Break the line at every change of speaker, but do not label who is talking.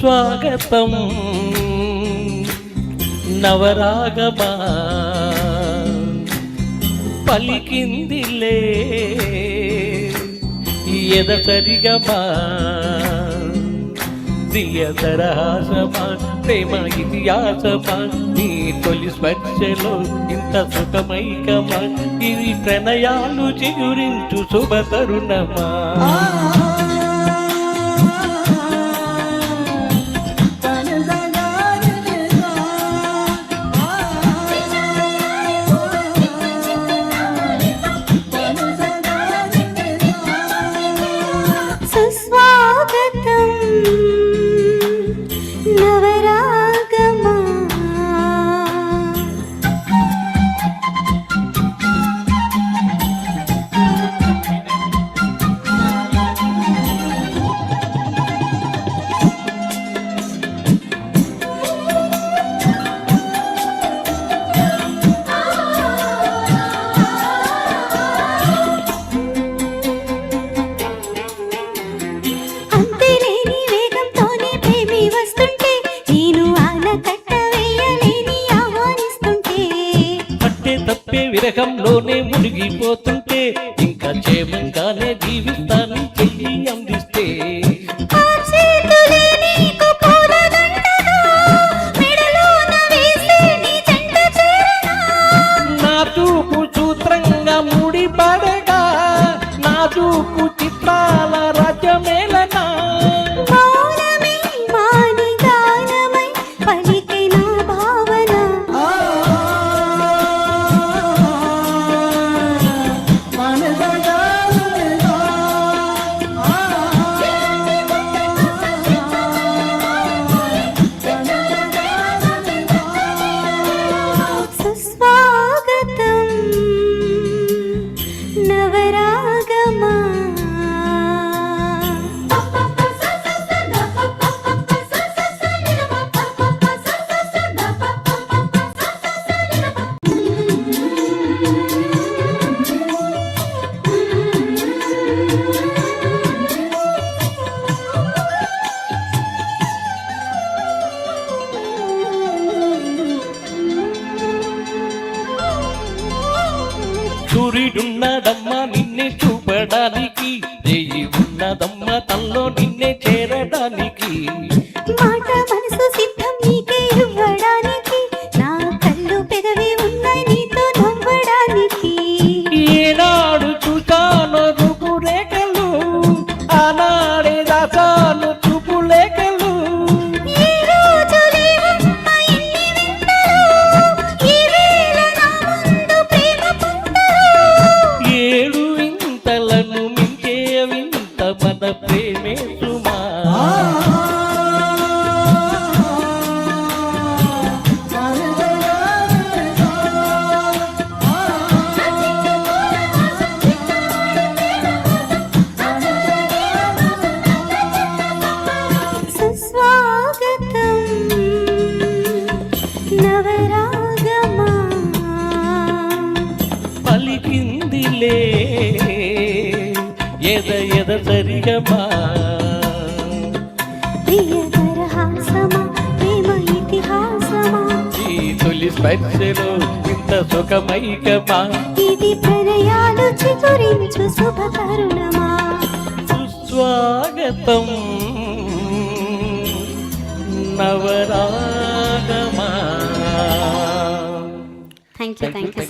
సుస్వాగతం నవరాగమా పలికిందిలే ఎదసరిగమా దియదరహాసమా ప్రేమ ఇతిహాసమా నీ తొలి స్పర్శలో ఇంత సుఖమైకమా ఇది ప్రణయాలు చిగురించు శుభ తరుణమా విరహంలోనే మునిగిపోతుంటే ఇంకా క్షేమంగానే జీవిస్తాను చెయ్యి అందిస్తే నా చూపు సూత్రంగా ముడిపడగా నా చూపు చిత్రాల రాజ్యమేలనా సూర్యుడున్నదమ్మా నిన్నే చూపడానికి రేయి ఉన్నదమ్మా తనలో నిన్నే చేరడానికి
మాట మనసు సిద్ధం నీకే ఇవ్వడానికి నా కళ్ళు పెదవి ఉన్నాయి నీతో నవ్వడానికి
ఏనాడు చూసాను రూపురేఖలు ఆనాడే రాసాను చూపులేఖలు మన ప్రేమే సుమా
సుస్వాగతం నవరాగమా
పలికిందిలే ఎద సరిగమా
ప్రియదరహాసమా ప్రేమ ఇతిహాసమా
ఈ తొలి స్పర్శలో ఇంత సుఖమైకమా
ఇది ప్రణయాలు చిగురించు శుభ తరుణమా
సుస్వాగతం నవరాగమా.
Thank you